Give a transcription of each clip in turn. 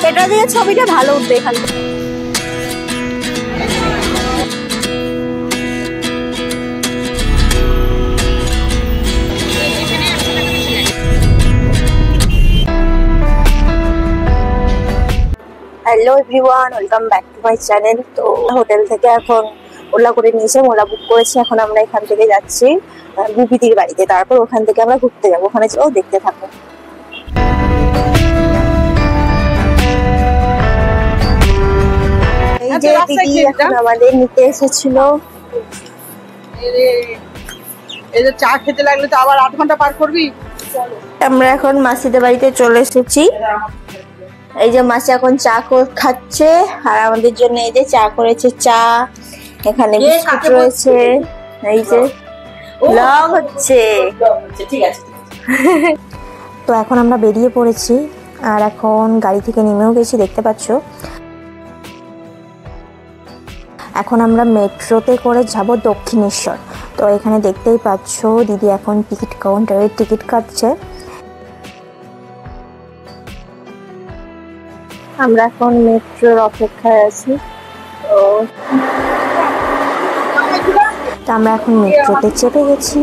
এটা দিয়ে ছবিটা ভালো উঠবে এখান থেকে। Hello everyone, welcome back to my channel. তো হোটেল থেকে এখন ওলা করে নিয়েছে, ওলা বুক করেছে। এখন আমরা এখান থেকে যাচ্ছি গুপিদির বাড়িতে, তারপর ওখান থেকে আমরা ঘুরতে যাবো। ওখানে যাও, দেখতে থাকো। এই যে দিদি এখন আমাদের নিতে এসেছিল। এই যে চা খেতে লাগলে তো আবার 8 ঘন্টা পার করবি। আমরা এখন মাসিদের বাড়িতে চলে এসেছি। এই যে মাসি এখন চা খাচ্ছে, আর আমাদের জন্য এই যে চা করেছে। চা এখানে বিস্কুট রয়েছে, এই যে লং হচ্ছে। ঠিক আছে। তো এখন আমরা বেরিয়ে পড়েছি, আর এখন গাড়ি থেকে নেমেও গেছি, দেখতে পাচ্ছ। এখন আমরা মেট্রোতে করে যাব দক্ষিণেশ্বর। তো এখানে দেখতেই পাচ্ছ দিদি এখন টিকিট কাউন্টারে টিকিট কাটছে। আমরা এখন মেট্রোর অপেক্ষায় আছি। তো আমরা এখন মেট্রোতে চেপে গেছি।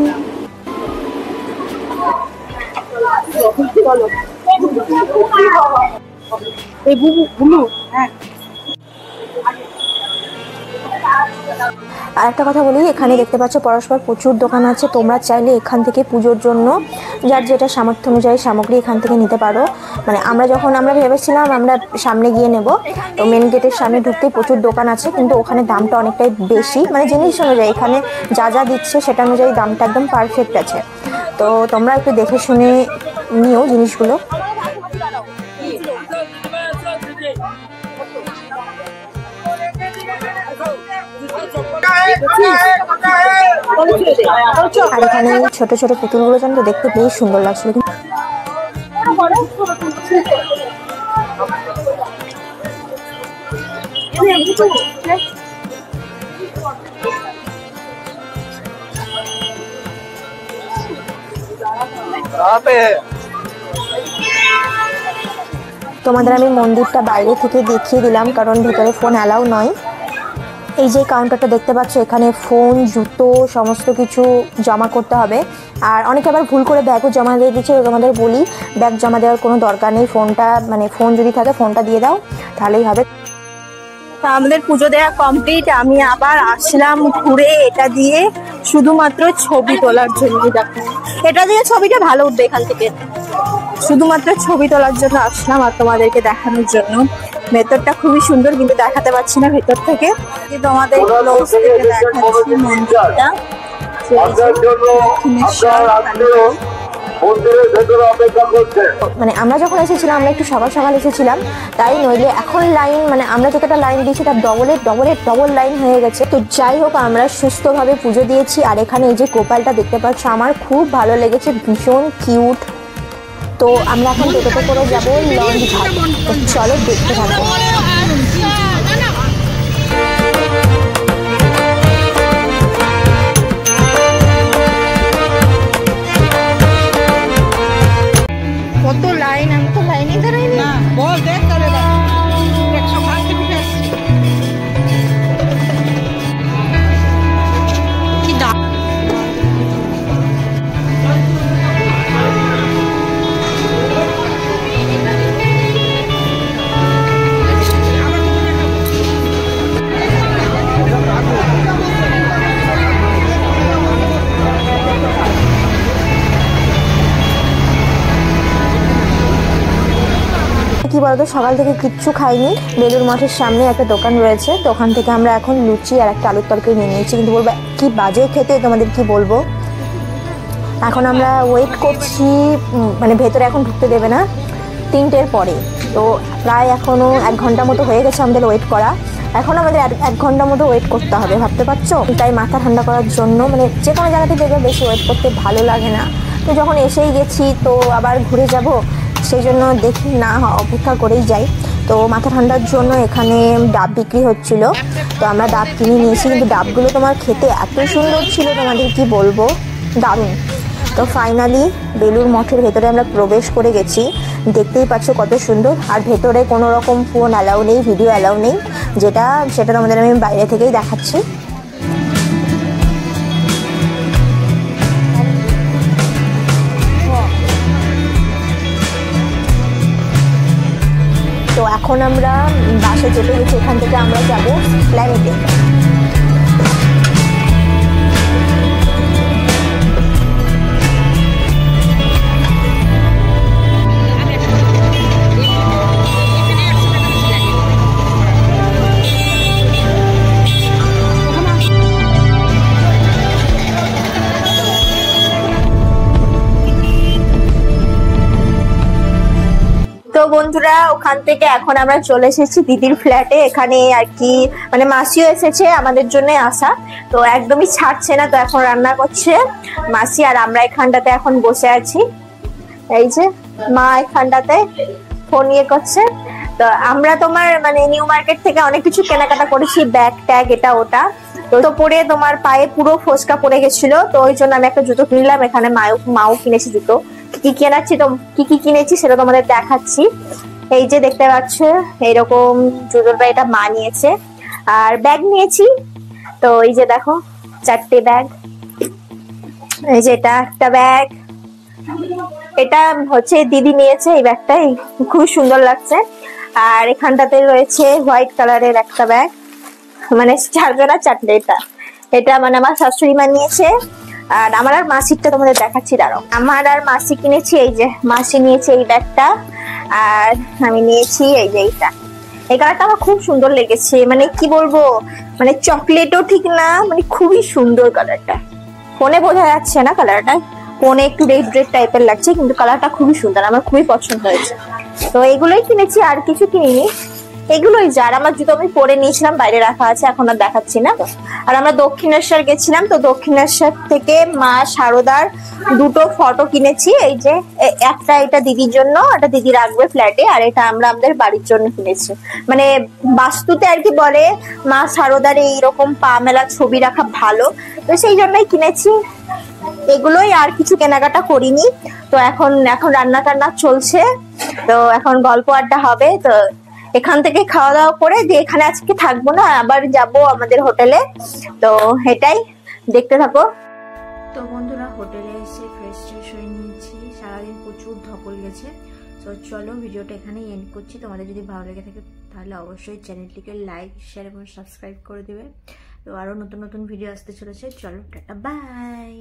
আর একটা কথা বলি, এখানে দেখতে পাচ্ছ পরস্পর প্রচুর দোকান আছে। তোমরা চাইলে এখান থেকে পুজোর জন্য যার যেটা সামর্থ্য অনুযায়ী সামগ্রী এখান থেকে নিতে পারো। মানে আমরা ভেবেছিলাম আমরা সামনে গিয়ে নেব, তো মেন গেটের সামনে ঢুকতে প্রচুর দোকান আছে, কিন্তু ওখানে দামটা অনেকটাই বেশি। মানে জিনিস অনুযায়ী এখানে যা যা দিচ্ছে সেটা অনুযায়ী দামটা একদম পারফেক্ট আছে। তো তোমরা একটু দেখে শুনে নিও জিনিসগুলো। আর এখানে ছোট ছোট পুতুলগুলো যেন তো দেখতে বেশ সুন্দর লাগছিল। তোমাদের আমি মন্দিরটা বাইরে থেকে দেখিয়ে দিলাম, কারণ ভিতরে ফোন অ্যালাউ নয়। এই যে কাউন্টারটা দেখতে পাচ্ছ, এখানে ফোন, জুতো সমস্ত কিছু জমা করতে হবে। আর অনেকে আবার ভুল করে ব্যাগও জমা দিয়ে দিচ্ছে। তোমাদের বলি, ব্যাগ জমা দেওয়ার কোনো দরকার নেই। ফোন যদি থাকে ফোনটা দিয়ে দাও, তাহলেই হবে। আমাদের পুজো দেওয়া কমপ্লিট। আমি আবার আসলাম ঘুরে এটা দিয়ে শুধুমাত্র ছবি তোলার জন্য। দেখো, এটা দিয়ে ছবিটা ভালো উঠবে এখান থেকে। শুধুমাত্র ছবি তোলার জন্য আসলাম আর তোমাদেরকে দেখানোর জন্য। ভেতরটা খুবই সুন্দর, কিন্তু দেখাতে পারছি না ভেতর থেকে। তোমাদের দেখাচ্ছি মন্দিরটা। মানে আমরা যখন এসেছিলাম, আমরা একটু সকাল সকাল এসেছিলাম, তাই নইলে এখন লাইন, মানে আমরা যতটা লাইন দিয়েছি তার ডবল লাইন হয়ে গেছে। তো যাই হোক, আমরা সুস্থভাবে পুজো দিয়েছি। আর এখানে এই যে গোপালটা দেখতে পাচ্ছ, আমার খুব ভালো লেগেছে, ভীষণ কিউট। তো আমরা এখন টোটোতে করে যাবো লঞ্চ ঘাট। তো চলো দেখতে থাকো। কত লাইন, আমি তো লাইনে দাঁড়াইনি। না বল, দেখ তাহলে 105 থেকে আসছি। কি দাম! কি বলতো, সকাল থেকে কিচ্ছু খাইনি। বেলুর মঠের সামনে একটা দোকান রয়েছে, তো ওখান থেকে আমরা এখন লুচি আর একটা আলুর তরকারি নিয়ে নিয়েছি। কিন্তু বলবো কি বাজে খেতে, তোমাদের কি বলবো। এখন আমরা ওয়েট করছি, মানে ভেতরে এখন ঢুকতে দেবে না 3টের পরে। তো প্রায় এখনো 1 ঘন্টা মতো হয়ে গেছে আমাদের ওয়েট করা। এখন আমাদের 1 ঘন্টা মতো ওয়েট করতে হবে, ভাবতে পারছো। তাই মাথা ঠান্ডা করার জন্য, মানে যে কোনো জায়গাতে দেখবে বেশি ওয়েট করতে ভালো লাগে না। তো যখন এসেই গেছি, তো আবার ঘুরে যাব, সেই জন্য দেখি না অপেক্ষা করেই যাই। তো মাথা ঠান্ডার জন্য এখানে ডাব বিক্রি হচ্ছিল, তো আমরা ডাব কিনে নিয়েছি। কিন্তু ডাবগুলো তোমার খেতে এত সুন্দর ছিল, তোমাদের কি বলবো, দারুণ। তো ফাইনালি বেলুড় মঠের ভেতরে আমরা প্রবেশ করে গেছি। দেখতেই পাচ্ছ কত সুন্দর। আর ভেতরে কোনো রকম ফোন অ্যালাউ নেই, ভিডিও অ্যালাউ নেই, সেটা তোমাদের আমি বাইরে থেকেই দেখাচ্ছি। তো এখন আমরা বাসে চেপে গেছি, এখান থেকে আমরা যাবো প্ল্যানেটে। তো বন্ধুরা, ওখান থেকে এখন আমরা চলে এসেছি দিদির ফ্ল্যাটে। এখানে আর কি মানে মাসিও এসেছে আমাদের জন্য আসা, তো একদমই ছাড়ছে না। তো এখন রান্না করছে মাসি, আর আমরা এখানটাতে এখন বসে আছি। এই যে মা এখানটাতে ফোন ইয়ে করছে। তো আমরা তোমার মানে নিউ মার্কেট থেকে অনেক কিছু কেনাকাটা করেছি, ব্যাগ ট্যাগ এটা ওটা। তো পরে তোমার পায়ে পুরো ফোসকা পড়ে গেছিল, তো ওই জন্য আমি একটা জুতো কিনলাম। এখানে মাও কিনেছি জুতো। কি কেনাচ্ছি তো কি কিনেছি সেটা তোমাদের দেখাচ্ছি। এই যে দেখতে পাচ্ছ এইরকম জুতোটা, এটা মা নিয়েছে। আর ব্যাগ নিয়েছি, তো এই যে দেখো 4টে ব্যাগ। এই যে এটা একটা ব্যাগ, এটা হচ্ছে দিদি নিয়েছে এই ব্যাগটা, খুব সুন্দর লাগছে। আর এখানটাতে রয়েছে হোয়াইট কালারের একটা ব্যাগ, মানে 4টে। এটা মানে আমার শাশুড়ি মা নিয়েছে। আর আমার আর মাসিরটা তোমাদের দেখাচ্ছি, দাঁড়াও। আমার আর মাসি কিনেছি, এই যে মাসি নিয়েছে এই ব্যাগটা, আর আমি নিয়েছি এই যে এইটা। এই কালারটা আমার খুব সুন্দর লেগেছে, মানে কি বলবো, মানে চকলেটও ঠিক না, মানে খুবই সুন্দর কালারটা। ফোনে বোঝা যাচ্ছে না কালারটা, ফোনে একটু রেড রেড টাইপের লাগছে, কিন্তু কালারটা খুবই সুন্দর, আমার খুবই পছন্দ হয়েছে। তো এগুলোই কিনেছি, আর কিছু কিনিনি। এগুলোই যার আমার জুতো আমি পরে নিয়েছিলাম, বাইরে রাখা আছে, এখন আর দেখাচ্ছি না। আর আমরা দক্ষিণেশ্বর গেছিলাম, তো দক্ষিণেশ্বর থেকে মা শারদার 2টো ফটো কিনেছি। এই যে একটা এটা দিদির জন্য, এটা দিদি রাখবে ফ্ল্যাটে, আর এটা আমরা আমাদের বাড়ির জন্য কিনেছি। মানে বাস্তুতে আর কি বলে মা শারদার এইরকম পা মেলা ছবি রাখা ভালো, তো সেই জন্যই কিনেছি। এগুলোই, আর কিছু কেনাকাটা করিনি। তো এখন রান্না টান্না চলছে, তো এখন গল্প আড্ডা হবে। তো এখান থেকে খাওয়া দাওয়া করে দিয়ে এখানে আজকে থাকবো না, আবার যাব আমাদের হোটেলে। তো এটাই, দেখতে থাকো। তো বন্ধুরা, হোটেলে এসে ফ্রেশ হয়ে নিয়েছি, সারাদিন প্রচুর ধকল গেছে। তো চলো ভিডিওটা এখানেই এন্ড করছি। তোমাদের যদি ভালো লেগে থাকে তাহলে অবশ্যই চ্যানেলটিকে লাইক, শেয়ার এবং সাবস্ক্রাইব করে দেবে। তো আরো নতুন নতুন ভিডিও আসতে চলেছে। চলো টাটা, বাই।